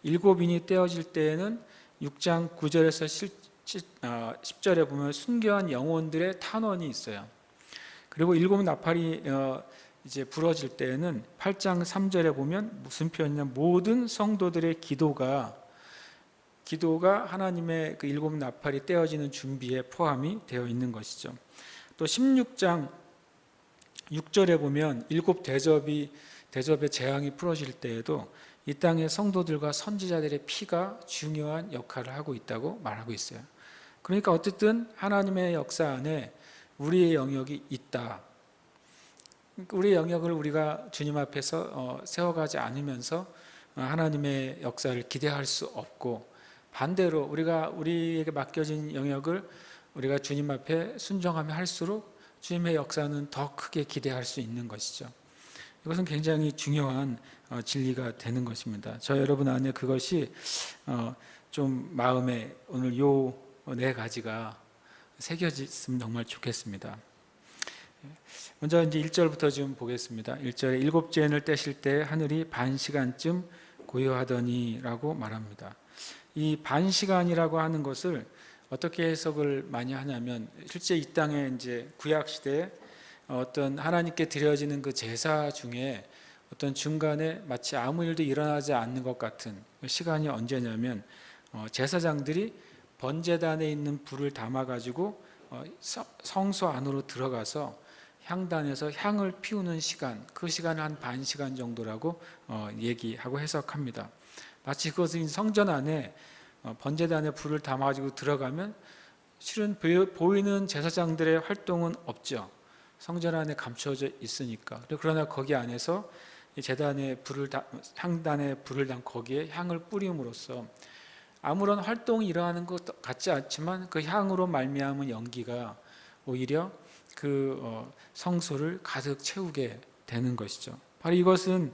일곱인이 떼어질 때에는 6장 9절에서 10절에 보면 순교한 영혼들의 탄원이 있어요. 그리고 일곱 나팔이 이제 부러질 때에는 8장 3절에 보면 무슨 표현이냐, 모든 성도들의 기도가 하나님의 그 일곱 나팔이 떼어지는 준비에 포함이 되어 있는 것이죠. 또 16장 6절에 보면 일곱 대접의 재앙이 풀어질 때에도 이 땅의 성도들과 선지자들의 피가 중요한 역할을 하고 있다고 말하고 있어요. 그러니까 어쨌든 하나님의 역사 안에 우리의 영역이 있다. 우리의 영역을 우리가 주님 앞에서 세워가지 않으면서 하나님의 역사를 기대할 수 없고, 반대로 우리에게 맡겨진 영역을 우리가 주님 앞에 순종하며 할수록 주님의 역사는 더 크게 기대할 수 있는 것이죠. 이것은 굉장히 중요한 진리가 되는 것입니다. 저 여러분 안에 그것이 좀 마음에 오늘 요 네 가지가 새겨졌으면 정말 좋겠습니다. 먼저 이제 1절부터 좀 보겠습니다. 1절에 일곱 째인을 떼실 때 하늘이 반 시간쯤 고요하더니라고 말합니다. 이 반 시간이라고 하는 것을 어떻게 해석을 많이 하냐면, 실제 이 땅에 이제 구약 시대에 어떤 하나님께 드려지는 그 제사 중에 어떤 중간에 마치 아무 일도 일어나지 않는 것 같은 시간이 언제냐면, 제사장들이 번제단에 있는 불을 담아가지고 성소 안으로 들어가서 향단에서 향을 피우는 시간, 그 시간을 한 반 시간 정도라고 얘기하고 해석합니다. 마치 그것은 성전 안에 번제단에 불을 담아가지고 들어가면 실은 보이는 제사장들의 활동은 없죠. 성전 안에 감춰져 있으니까. 그러나 거기 안에서 제단에 향단에 불을 담고 거기에 향을 뿌림으로써 아무런 활동이 일어나는 것 같지 않지만 그 향으로 말미암은 연기가 오히려 그 성소를 가득 채우게 되는 것이죠. 바로 이것은,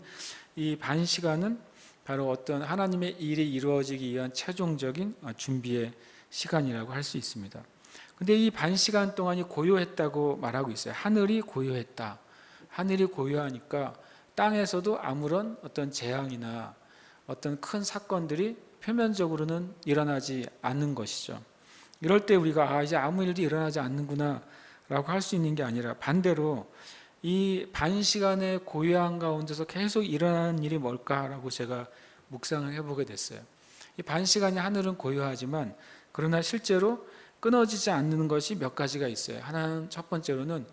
이 반 시간은 바로 어떤 하나님의 일이 이루어지기 위한 최종적인 준비의 시간이라고 할 수 있습니다. 근데 이 반 시간 동안이 고요했다고 말하고 있어요. 하늘이 고요했다. 하늘이 고요하니까 땅에서도 아무런 어떤 재앙이나 어떤 큰 사건들이 표면적으로는 일어나지 않는 것이죠. 이럴 때 우리가 이제 아무 일도 일어나지 않는구나 라고 할 수 있는 게 아니라, 반대로 이 반 시간의 고요한 가운데서 계속 일어나는 일이 뭘까라고 제가 묵상을 해보게 됐어요. 이 반 시간이 하늘은 고요하지만 그러나 실제로 끊어지지 않는 것이 몇 가지가 있어요. 하나는, 첫 번째로는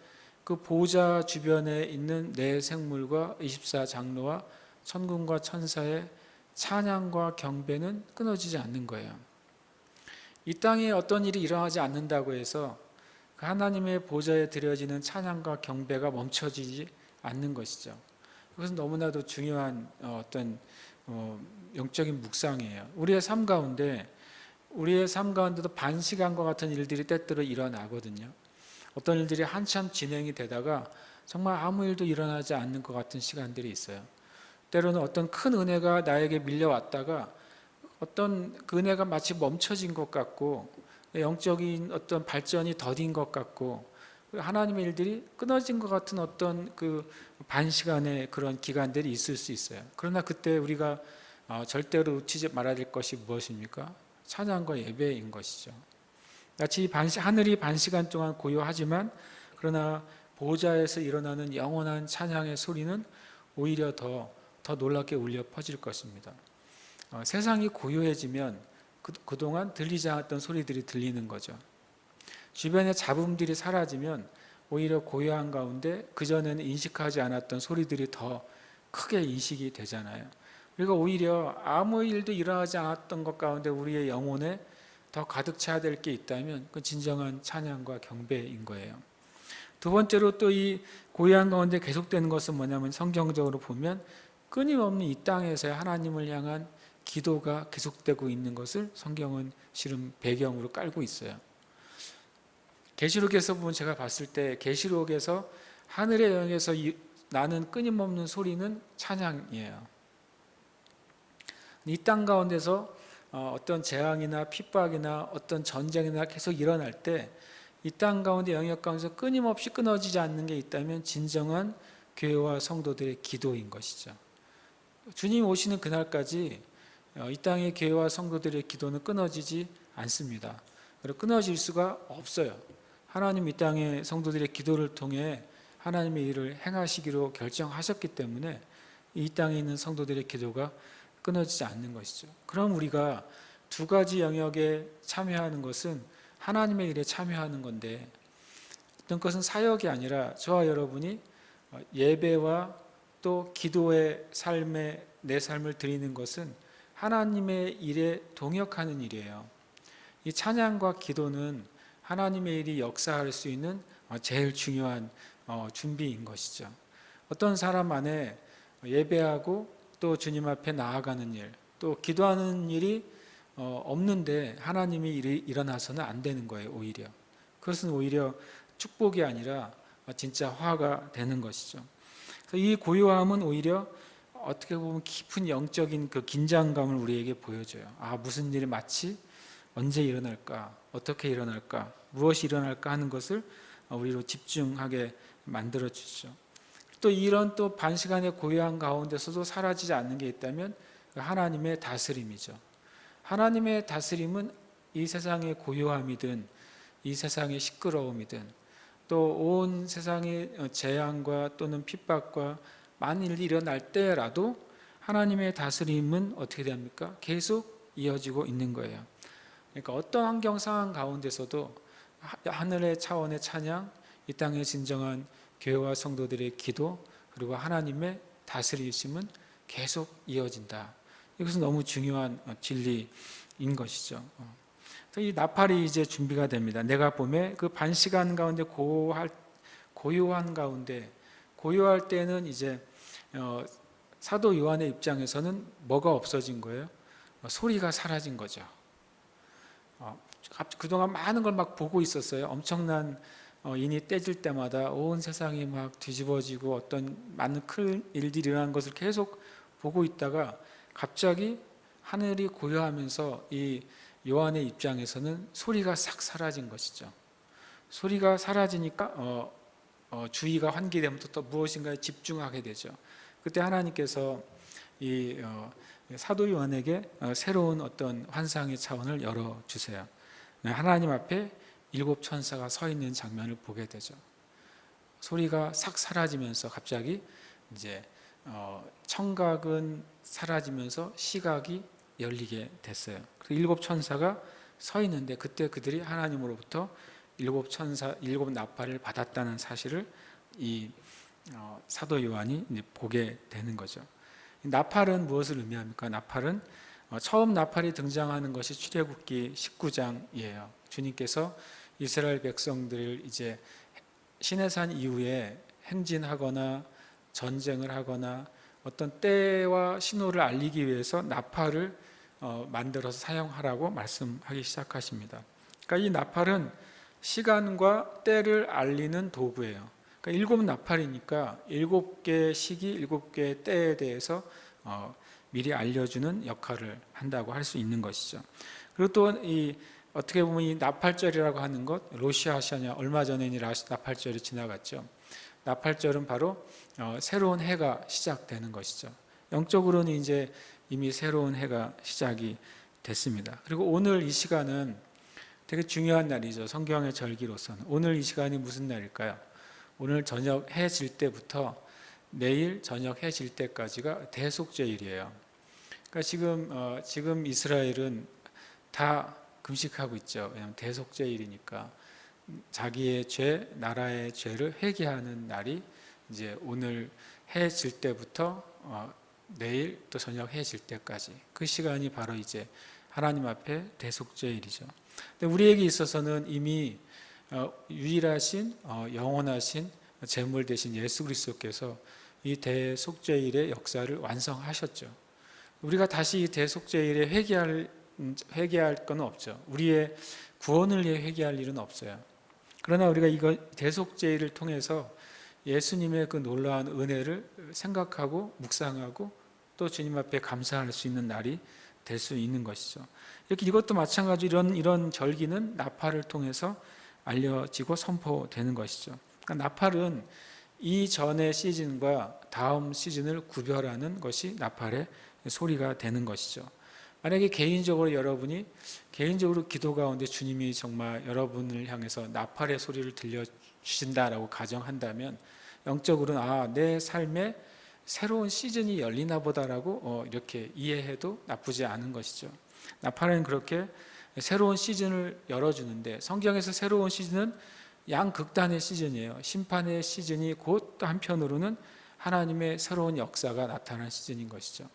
그 보좌 주변에 있는 네 생물과 24장로와 천군과 천사의 찬양과 경배는 끊어지지 않는 거예요. 이 땅에 어떤 일이 일어나지 않는다고 해서 하나님의 보좌에 드려지는 찬양과 경배가 멈춰지지 않는 것이죠. 이것은 너무나도 중요한 어떤 영적인 묵상이에요. 우리의 삶 가운데도 반 시간과 같은 일들이 때때로 일어나거든요. 어떤 일들이 한참 진행이 되다가 정말 아무 일도 일어나지 않는 것 같은 시간들이 있어요. 때로는 어떤 큰 은혜가 나에게 밀려왔다가 어떤 그 은혜가 마치 멈춰진 것 같고, 영적인 어떤 발전이 더딘 것 같고, 하나님의 일들이 끊어진 것 같은 어떤 그 반시간의 그런 기간들이 있을 수 있어요. 그러나 그때 우리가 절대로 놓치지 말아야 될 것이 무엇입니까? 찬양과 예배인 것이죠. 마치 하늘이 반시간 동안 고요하지만 그러나 보좌에서 일어나는 영원한 찬양의 소리는 오히려 더 놀랍게 울려 퍼질 것입니다. 세상이 고요해지면 그동안 들리지 않았던 소리들이 들리는 거죠. 주변의 잡음들이 사라지면 오히려 고요한 가운데 그전에는 인식하지 않았던 소리들이 더 크게 인식이 되잖아요. 그러니까 오히려 아무 일도 일어나지 않았던 것 가운데 우리의 영혼에 더 가득 차야 될 게 있다면 그 진정한 찬양과 경배인 거예요. 두 번째로 또 이 고요한 가운데 계속되는 것은 뭐냐면, 성경적으로 보면 끊임없는 이 땅에서의 하나님을 향한 기도가 계속되고 있는 것을 성경은 실은 배경으로 깔고 있어요. 계시록에서 보면, 제가 봤을 때 계시록에서 하늘의 영에서 나는 끊임없는 소리는 찬양이에요. 이 땅 가운데서 어떤 재앙이나 핍박이나 어떤 전쟁이나 계속 일어날 때 이 땅 가운데 영역 가운데서 끊임없이 끊어지지 않는 게 있다면 진정한 교회와 성도들의 기도인 것이죠. 주님이 오시는 그날까지 이 땅의 교회와 성도들의 기도는 끊어지지 않습니다. 그리고 끊어질 수가 없어요. 하나님 이 땅의 성도들의 기도를 통해 하나님의 일을 행하시기로 결정하셨기 때문에 이 땅에 있는 성도들의 기도가 끊어지지 않는 것이죠. 그럼 우리가 두 가지 영역에 참여하는 것은 하나님의 일에 참여하는 건데, 어떤 것은 사역이 아니라 저와 여러분이 예배와 또 기도의 삶에 내 삶을 드리는 것은 하나님의 일에 동역하는 일이에요. 이 찬양과 기도는 하나님의 일이 역사할 수 있는 제일 중요한 준비인 것이죠. 어떤 사람 안에 예배하고 또 주님 앞에 나아가는 일, 또 기도하는 일이 없는데 하나님의 일이 일어나서는 안 되는 거예요. 오히려 그것은 오히려 축복이 아니라 진짜 화가 되는 것이죠. 이 고요함은 오히려 어떻게 보면 깊은 영적인 그 긴장감을 우리에게 보여줘요. 무슨 일이 마치 언제 일어날까, 어떻게 일어날까, 무엇이 일어날까 하는 것을 우리로 집중하게 만들어 주죠. 또 이런 또 반시간의 고요한 가운데서도 사라지지 않는 게 있다면 하나님의 다스림이죠. 하나님의 다스림은 이 세상의 고요함이든 이 세상의 시끄러움이든 또 온 세상의 재앙과 또는 핍박과 만일 일어날 때라도 하나님의 다스림은 어떻게 됩니까? 계속 이어지고 있는 거예요. 그러니까 어떤 환경 상황 가운데서도 하늘의 차원의 찬양, 이 땅의 진정한 교회와 성도들의 기도, 그리고 하나님의 다스리심은 계속 이어진다. 이것은 너무 중요한 진리인 것이죠. 이 나팔이 이제 준비가 됩니다. 내가 봄에 그 반시간 가운데 고요한 가운데, 고요할 때는 이제 사도 요한의 입장에서는 뭐가 없어진 거예요? 소리가 사라진 거죠. 그동안 많은 걸 막 보고 있었어요. 엄청난 인이 떼질 때마다 온 세상이 막 뒤집어지고 어떤 많은 큰 일들이 일어난 것을 계속 보고 있다가 갑자기 하늘이 고요하면서 이 요한의 입장에서는 소리가 싹 사라진 것이죠. 소리가 사라지니까 주의가 환기되면 또 무엇인가에 집중하게 되죠. 그때 하나님께서 이 사도 요한에게 새로운 어떤 환상의 차원을 열어주세요. 하나님 앞에 7 천사가 서 있는 장면을 보게 되죠. 소리가 싹 사라지면서 갑자기 이제 청각은 사라지면서 시각이 열리게 됐어요. 그래서 7 천사가 서 있는데 그때 그들이 하나님으로부터 7 천사, 7 나팔을 받았다는 사실을 이 사도 요한이 이제 보게 되는 거죠. 나팔은 무엇을 의미합니까? 나팔은 처음 나팔이 등장하는 것이 출애굽기 19장이에요. 주님께서 이스라엘 백성들을 이제 시내산 이후에 행진하거나 전쟁을 하거나 어떤 때와 신호를 알리기 위해서 나팔을 만들어서 사용하라고 말씀하기 시작하십니다. 그러니까 이 나팔은 시간과 때를 알리는 도구예요. 그러니까 7 나팔이니까 7개의 시기, 7개의 때에 대해서 미리 알려주는 역할을 한다고 할 수 있는 것이죠. 그리고 또 어떻게 보면 이 나팔절이라고 하는 것, 로시아샤냐 얼마 전에 이 나팔절이 지나갔죠. 나팔절은 바로 새로운 해가 시작되는 것이죠. 영적으로는 이제 이미 새로운 해가 시작이 됐습니다. 그리고 오늘 이 시간은 되게 중요한 날이죠. 성경의 절기로서는. 오늘 이 시간이 무슨 날일까요? 오늘 저녁 해 질 때부터 내일 저녁 해 질 때까지가 대속죄일이에요. 그러니까 지금 이스라엘은 다 금식하고 있죠. 왜냐하면 대속죄일이니까 자기의 죄, 나라의 죄를 회개하는 날이 이제 오늘 해 질 때부터 내일 또 저녁 해 질 때까지 그 시간이 바로 이제 하나님 앞에 대속죄일이죠. 근데 우리에게 있어서는 이미 유일하신 영원하신 제물 되신 예수 그리스도께서 이 대속죄일의 역사를 완성하셨죠. 우리가 다시 이 대속죄일에 회개할 건 없죠. 우리의 구원을 위해 회개할 일은 없어요. 그러나 우리가 이거 대속죄일을 통해서 예수님의 그 놀라운 은혜를 생각하고 묵상하고 또 주님 앞에 감사할 수 있는 날이 될 수 있는 것이죠. 이렇게 이것도 마찬가지로 이런 절기는 나팔을 통해서 알려지고 선포되는 것이죠. 그러니까 나팔은 이전의 시즌과 다음 시즌을 구별하는 것이 나팔의 소리가 되는 것이죠. 만약에 개인적으로 여러분이 개인적으로 기도 가운데 주님이 정말 여러분을 향해서 나팔의 소리를 들려주신다라고 가정한다면 영적으로는 내 삶에 새로운 시즌이 열리나 보다라고 이렇게 이해해도 나쁘지 않은 것이죠. 나팔은 그렇게 새로운 시즌을 열어주는데, 성경에서 새로운 시즌은 양극단의 시즌이에요. 심판의 시즌이 곧 또 한편으로는 하나님의 새로운 역사가 나타난 시즌인 것이죠.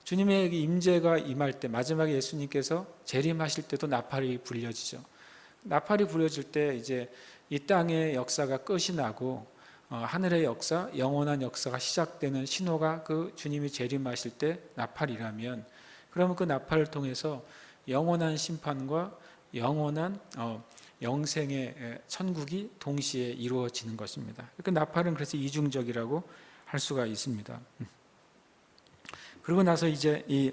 주님의 임재가 임할 때, 마지막에 예수님께서 재림하실 때도 나팔이 불려지죠. 나팔이 불려질 때 이제 이 땅의 역사가 끝이 나고 하늘의 역사, 영원한 역사가 시작되는 신호가 그 주님이 재림하실 때 나팔이라면, 그러면 그 나팔을 통해서 영원한 심판과 영원한 영생의 천국이 동시에 이루어지는 것입니다. 그 나팔은 그래서 이중적이라고 할 수가 있습니다. 그리고 나서 이제 이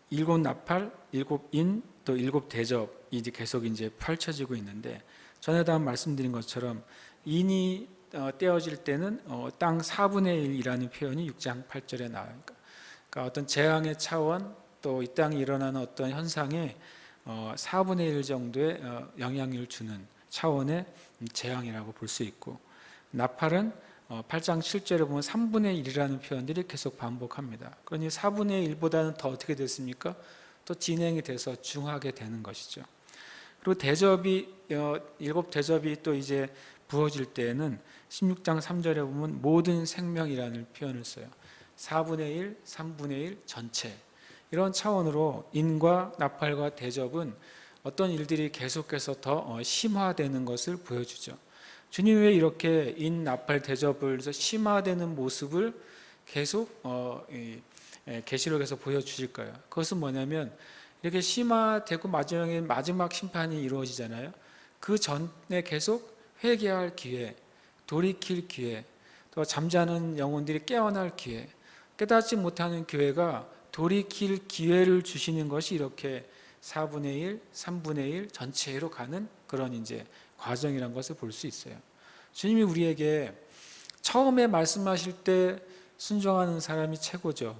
일곱 나팔, 일곱 인, 또 일곱 대접이 이제 계속 이제 펼쳐지고 있는데, 전에도 말씀드린 것처럼 인이 떼어질 때는 땅 4분의 1이라는 표현이 6장 8절에 나와요. 그러니까 어떤 재앙의 차원, 또 이 땅에 일어나는 어떤 현상에 4분의 1 정도의 영향을 주는 차원의 재앙이라고 볼 수 있고, 나팔은 8장 7절에 보면 3분의 1이라는 표현들이 계속 반복합니다. 그러니 4분의 1보다는 더 어떻게 됐습니까? 또 진행이 돼서 중하게 되는 것이죠. 그리고 대접이 일곱 대접이 또 이제 부어질 때에는 16장 3절에 보면 모든 생명이라는 표현을 써요. 4분의 1, 3분의 1 전체, 이런 차원으로 인과 나팔과 대접은 어떤 일들이 계속해서 더 심화되는 것을 보여주죠. 주님이 왜 이렇게 인, 나팔, 대접을 심화되는 모습을 계속 계시록에서 보여주실까요? 그것은 뭐냐면, 이렇게 심화되고 마지막에 마지막 심판이 이루어지잖아요. 그 전에 계속 회개할 기회, 돌이킬 기회, 또 잠자는 영혼들이 깨어날 기회, 깨닫지 못하는 교회가 돌이킬 기회를 주시는 것이 이렇게 4분의 1, 3분의 1 전체로 가는 그런 이제 과정이라는 것을 볼 수 있어요. 주님이 우리에게 처음에 말씀하실 때 순종하는 사람이 최고죠.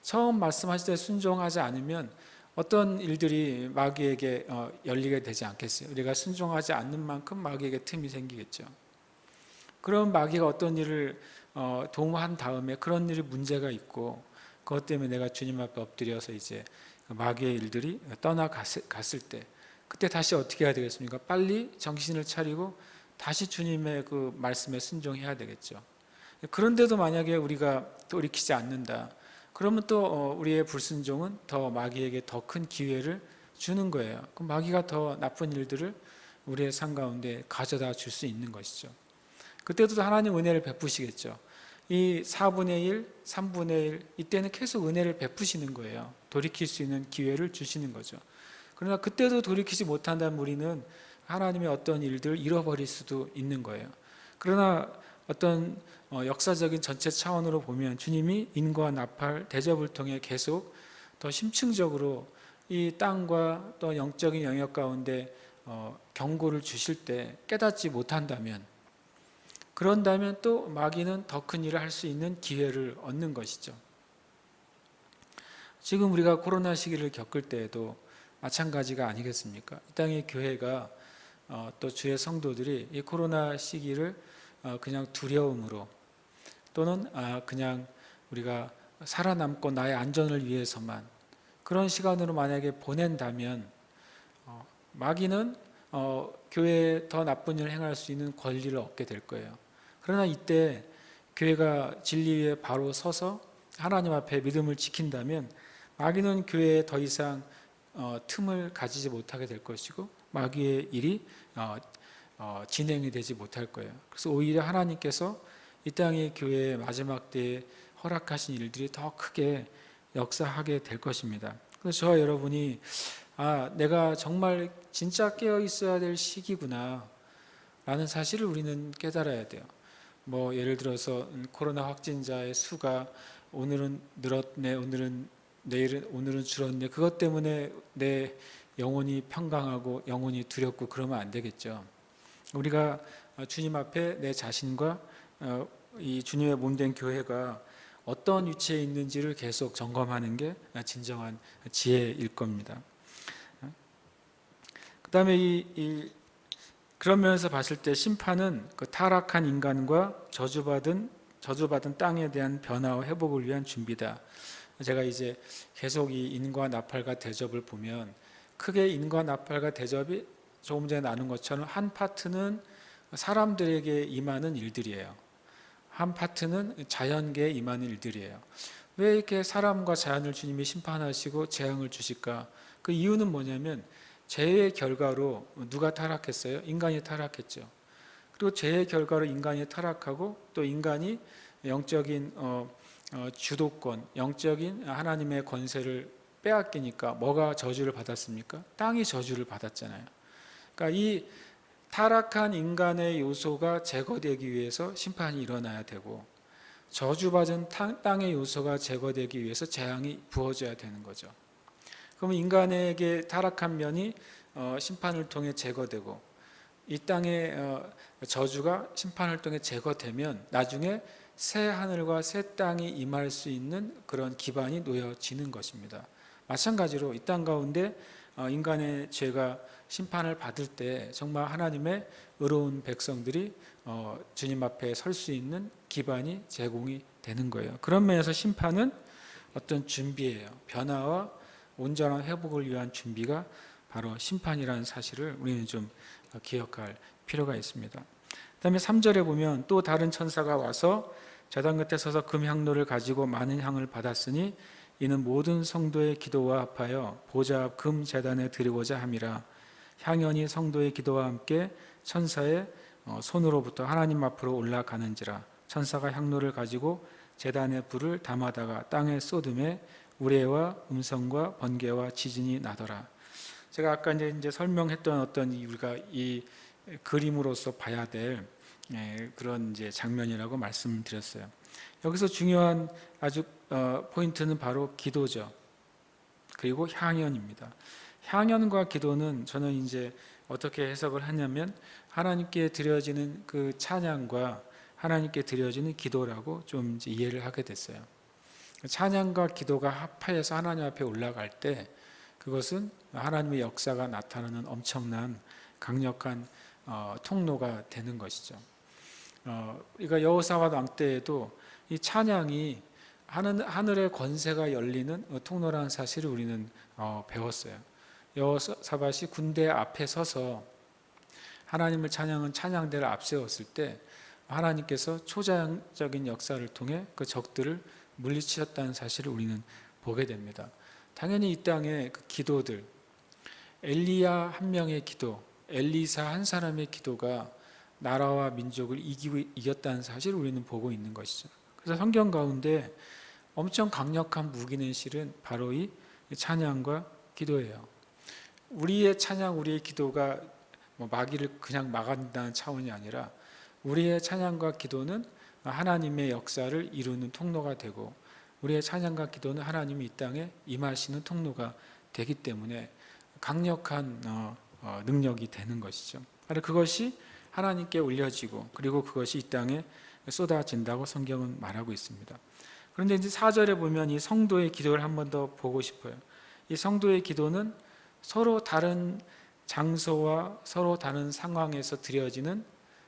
처음 말씀하실 때 순종하지 않으면 어떤 일들이 마귀에게 열리게 되지 않겠어요? 우리가 순종하지 않는 만큼 마귀에게 틈이 생기겠죠. 그럼 마귀가 어떤 일을 도모한 다음에 그런 일이 문제가 있고, 그것 때문에 내가 주님 앞에 엎드려서 이제 마귀의 일들이 떠나갔을 때, 그때 다시 어떻게 해야 되겠습니까? 빨리 정신을 차리고 다시 주님의 그 말씀에 순종해야 되겠죠. 그런데도 만약에 우리가 돌이키지 않는다, 그러면 또 우리의 불순종은 더 마귀에게 더 큰 기회를 주는 거예요. 그럼 마귀가 더 나쁜 일들을 우리의 삶 가운데 가져다 줄 수 있는 것이죠. 그때도 하나님 은혜를 베푸시겠죠. 이 4분의 1, 3분의 1, 이때는 계속 은혜를 베푸시는 거예요. 돌이킬 수 있는 기회를 주시는 거죠. 그러나 그때도 돌이키지 못한다면 우리는 하나님의 어떤 일들을 잃어버릴 수도 있는 거예요. 그러나 어떤 역사적인 전체 차원으로 보면 주님이 인과 나팔, 대접을 통해 계속 더 심층적으로 이 땅과 또 영적인 영역 가운데 경고를 주실 때 깨닫지 못한다면, 그런다면 또 마귀는 더 큰 일을 할 수 있는 기회를 얻는 것이죠. 지금 우리가 코로나 시기를 겪을 때에도 마찬가지가 아니겠습니까? 이 땅의 교회가 또 주의 성도들이 이 코로나 시기를 그냥 두려움으로, 또는 그냥 우리가 살아남고 나의 안전을 위해서만 그런 시간으로 만약에 보낸다면 마귀는 교회에 더 나쁜 일을 행할 수 있는 권리를 얻게 될 거예요. 그러나 이때 교회가 진리 위에 바로 서서 하나님 앞에 믿음을 지킨다면 마귀는 교회에 더 이상 틈을 가지지 못하게 될 것이고, 마귀의 일이 진행이 되지 못할 거예요. 그래서 오히려 하나님께서 이 땅의 교회의 마지막 때에 허락하신 일들이 더 크게 역사하게 될 것입니다. 그래서 저와 여러분이 내가 정말 진짜 깨어 있어야 될 시기구나 라는 사실을 우리는 깨달아야 돼요. 뭐 예를 들어서 코로나 확진자의 수가 오늘은 늘었네, 오늘은 줄었네, 그것 때문에 내 영혼이 평강하고 영혼이 두렵고 그러면 안 되겠죠. 우리가 주님 앞에 내 자신과 이 주님의 몸된 교회가 어떤 위치에 있는지를 계속 점검하는 게 진정한 지혜일 겁니다. 그 다음에 그런 면에서 봤을 때 심판은 그 타락한 인간과 저주받은 땅에 대한 변화와 회복을 위한 준비다. 제가 이제 계속 이 인과 나팔과 대접을 보면 크게 인과 나팔과 대접이 조금 전에 나눈 것처럼 한 파트는 사람들에게 임하는 일들이에요. 한 파트는 자연계에 임하는 일들이에요. 왜 이렇게 사람과 자연을 주님이 심판하시고 재앙을 주실까? 그 이유는 뭐냐면 죄의 결과로 누가 타락했어요? 인간이 타락했죠. 그리고 죄의 결과로 인간이 타락하고 또 인간이 영적인 주도권, 영적인 하나님의 권세를 빼앗기니까 뭐가 저주를 받았습니까? 땅이 저주를 받았잖아요. 그러니까 이 타락한 인간의 요소가 제거되기 위해서 심판이 일어나야 되고 저주받은 땅의 요소가 제거되기 위해서 재앙이 부어져야 되는 거죠. 그러면 인간에게 타락한 면이 심판을 통해 제거되고 이 땅의 저주가 심판을 통해 제거되면 나중에 새 하늘과 새 땅이 임할 수 있는 그런 기반이 놓여지는 것입니다. 마찬가지로 이 땅 가운데 인간의 죄가 심판을 받을 때 정말 하나님의 의로운 백성들이 주님 앞에 설 수 있는 기반이 제공이 되는 거예요. 그런 면에서 심판은 어떤 준비예요. 변화와 온전한 회복을 위한 준비가 바로 심판이라는 사실을 우리는 좀 기억할 필요가 있습니다. 그 다음에 3절에 보면 또 다른 천사가 와서 제단 곁에 서서 금향로를 가지고 많은 향을 받았으니 이는 모든 성도의 기도와 합하여 보좌 앞 금 제단에 드리고자 함이라. 향연이 성도의 기도와 함께 천사의 손으로부터 하나님 앞으로 올라가는지라. 천사가 향로를 가지고 제단에 불을 담아다가 땅에 쏟음에 우레와 음성과 번개와 지진이 나더라. 제가 아까 이제 설명했던 어떤 우리가 이 그림으로서 봐야 될 그런 이제 장면이라고 말씀드렸어요. 여기서 중요한 아주 포인트는 바로 기도죠. 그리고 향연입니다. 향연과 기도는 저는 이제 어떻게 해석을 하냐면 하나님께 드려지는 그 찬양과 하나님께 드려지는 기도라고 좀 이제 이해를 하게 됐어요. 찬양과 기도가 합하여서 하나님 앞에 올라갈 때 그것은 하나님의 역사가 나타나는 엄청난 강력한 통로가 되는 것이죠. 그러니까 여호사밧 왕 때에도 이 찬양이 하늘의 권세가 열리는 통로라는 사실을 우리는 배웠어요. 여호사밧이 군대 앞에 서서 하나님을 찬양한 찬양대를 앞세웠을 때 하나님께서 초자연적인 역사를 통해 그 적들을 물리치셨다는 사실을 우리는 보게 됩니다. 당연히 이 땅의 그 기도들, 엘리야 한 명의 기도, 엘리사 한 사람의 기도가 나라와 민족을 이겼다는 사실을 우리는 보고 있는 것이죠. 그래서 성경 가운데 엄청 강력한 무기는 실은 바로 이 찬양과 기도예요. 우리의 찬양, 우리의 기도가 마귀를 그냥 막아낸다는 차원이 아니라 우리의 찬양과 기도는 하나님의 역사를 이루는 통로가 되고 우리의 찬양과 기도는 하나님이 이 땅에 임하시는 통로가 되기 때문에 강력한 능력이 되는 것이죠. 바로 그것이 하나님께 올려지고 그리고 그것이 이 땅에 쏟아진다고 성경은 말하고 있습니다. 그런데 이제 4절에 보면 이 성도의 기도를 한 번 더 보고 싶어요. 이 성도의 기도는 서로 다른 장소와 서로 다른 상황에서 드려지는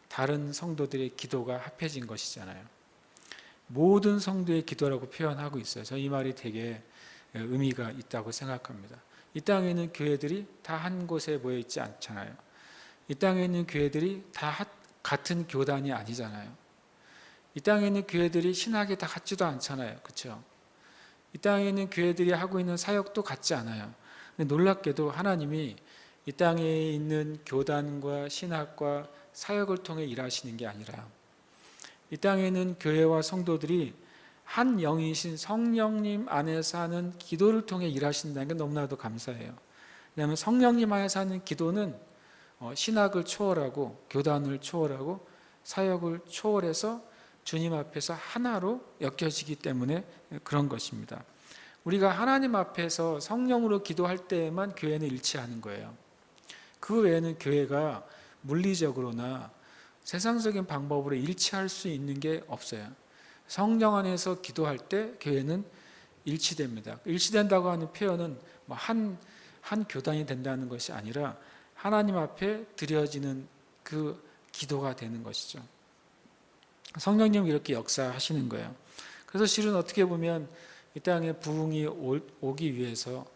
다른 성도들의 기도가 합해진 것이잖아요. 모든 성도의 기도라고 표현하고 있어요. 저 이 말이 되게 의미가 있다고 생각합니다. 이 땅에 있는 교회들이 다 한 곳에 모여 있지 않잖아요. 이 땅에 있는 교회들이 다 같은 교단이 아니잖아요. 이 땅에 있는 교회들이 신학이 다 같지도 않잖아요. 그렇죠? 이 땅에 있는 교회들이 하고 있는 사역도 같지 않아요. 근데 놀랍게도 하나님이 이 땅에 있는 교단과 신학과 사역을 통해 일하시는 게 아니라 이 땅에 있는 교회와 성도들이 한 영이신 성령님 안에서 하는 기도를 통해 일하신다는 게 너무나도 감사해요. 왜냐하면 성령님 안에서 하는 기도는 신학을 초월하고 교단을 초월하고 사역을 초월해서 주님 앞에서 하나로 엮여지기 때문에 그런 것입니다. 우리가 하나님 앞에서 성령으로 기도할 때에만 교회는 일치하는 거예요. 그 외에는 교회가 물리적으로나 세상적인 방법으로 일치할 수 있는 게 없어요. 성령 안에서 기도할 때 교회는 일치됩니다. 일치된다고 하는 표현은 한 교단이 된다는 것이 아니라 하나님 앞에 드려지는 그 기도가 되는 것이죠. 성령님이 이렇게 역사하시는 거예요. 그래서 실은 어떻게 보면 이 땅에 부흥이 오기 위해서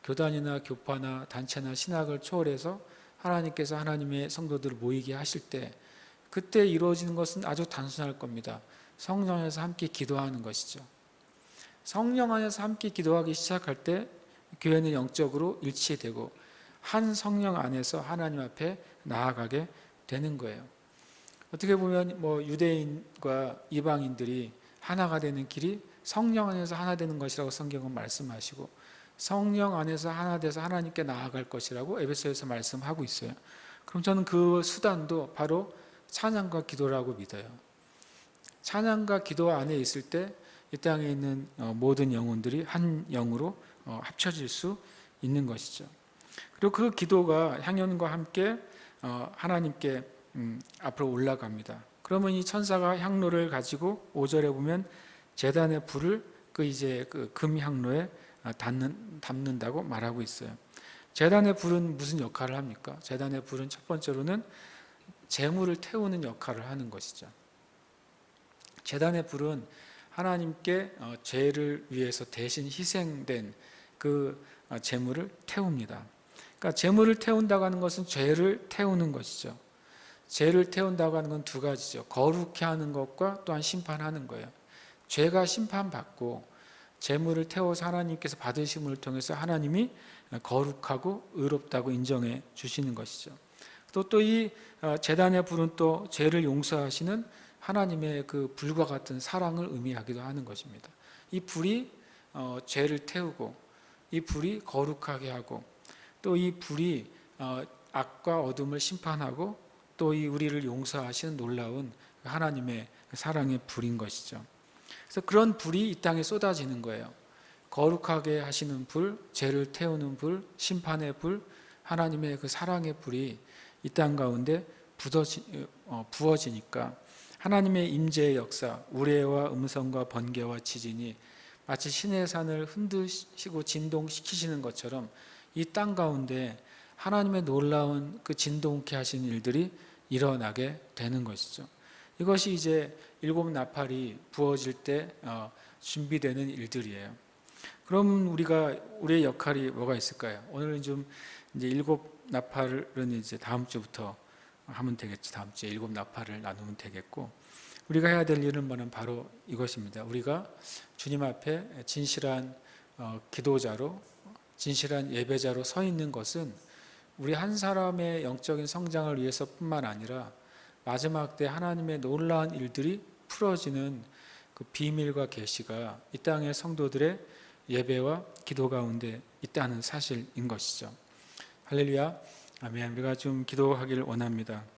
교단이나 교파나 단체나 신학을 초월해서 하나님께서 하나님의 성도들을 모이게 하실 때 그때 이루어지는 것은 아주 단순할 겁니다. 성령 안에서 함께 기도하는 것이죠. 성령 안에서 함께 기도하기 시작할 때 교회는 영적으로 일치되고 한 성령 안에서 하나님 앞에 나아가게 되는 거예요. 어떻게 보면 유대인과 이방인들이 하나가 되는 길이 성령 안에서 하나 되는 것이라고 성경은 말씀하시고 성령 안에서 하나 돼서 하나님께 나아갈 것이라고 에베소에서 말씀하고 있어요. 그럼 저는 그 수단도 바로 찬양과 기도라고 믿어요. 찬양과 기도 안에 있을 때 이 땅에 있는 모든 영혼들이 한 영으로 합쳐질 수 있는 것이죠. 그리고 그 기도가 향연과 함께 하나님께 앞으로 올라갑니다. 그러면 이 천사가 향로를 가지고 5절에 보면 제단의 불을 그 금향로에 담는다고 말하고 있어요. 제단의 불은 무슨 역할을 합니까? 제단의 불은 첫 번째로는 재물을 태우는 역할을 하는 것이죠. 제단의 불은 하나님께 죄를 위해서 대신 희생된 그 재물을 태웁니다. 그러니까 재물을 태운다고 하는 것은 죄를 태우는 것이죠. 죄를 태운다고 하는 건 두 가지죠. 거룩해 하는 것과 또한 심판하는 거예요. 죄가 심판받고 재물을 태워서 하나님께서 받으심을 통해서 하나님이 거룩하고 의롭다고 인정해 주시는 것이죠. 또 이 제단의 불은 또 죄를 용서하시는 하나님의 그 불과 같은 사랑을 의미하기도 하는 것입니다. 이 불이 죄를 태우고 이 불이 거룩하게 하고 또 이 불이 악과 어둠을 심판하고 또 이 우리를 용서하시는 놀라운 하나님의 사랑의 불인 것이죠. 그래서 그런 불이 이 땅에 쏟아지는 거예요. 거룩하게 하시는 불, 죄를 태우는 불, 심판의 불, 하나님의 그 사랑의 불이 이 땅 가운데 부어지니까 하나님의 임재의 역사, 우레와 음성과 번개와 지진이 마치 시내산을 흔드시고 진동시키시는 것처럼 이 땅 가운데 하나님의 놀라운 그 진동케 하신 일들이 일어나게 되는 것이죠. 이것이 이제 일곱 나팔이 부어질 때 준비되는 일들이에요. 그럼 우리의 역할이 뭐가 있을까요? 오늘은 좀 이제 일곱 나팔은 이제 다음 주부터 하면 되겠죠. 다음 주에 일곱 나팔을 나누면 되겠고, 우리가 해야 될 일은 뭐는 바로 이것입니다. 우리가 주님 앞에 진실한 기도자로, 진실한 예배자로 서 있는 것은 우리 한 사람의 영적인 성장을 위해서뿐만 아니라 마지막 때 하나님의 놀라운 일들이 풀어지는 그 비밀과 계시가 이 땅의 성도들의 예배와 기도 가운데 있다는 사실인 것이죠. 할렐루야, 아멘. 우리가 좀 기도하기를 원합니다.